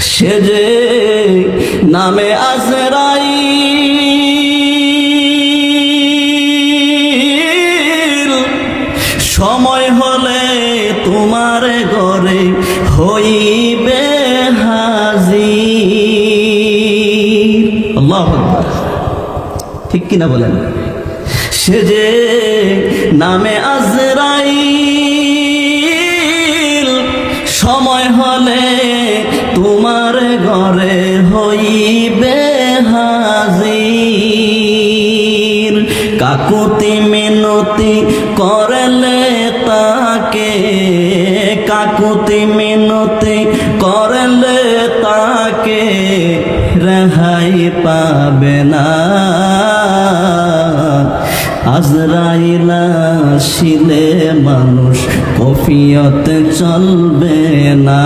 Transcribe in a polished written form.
সে যে নামে আজরাইল, সময় হলে তোমার ঘরে হইবে হাজির। আল্লাহু আকবার, ঠিক কিনা বলেন? সে যে নামে আজরাইল, সময় হলে তোমার ঘরে হইবে হাজির। কাকুতি মিনতি করলে তাকে, কাকুতি মিনতি করলে তাকে রেহাই পাবে না। আজরাইল আসিলে মানুষ কফিয়ত চলবে না।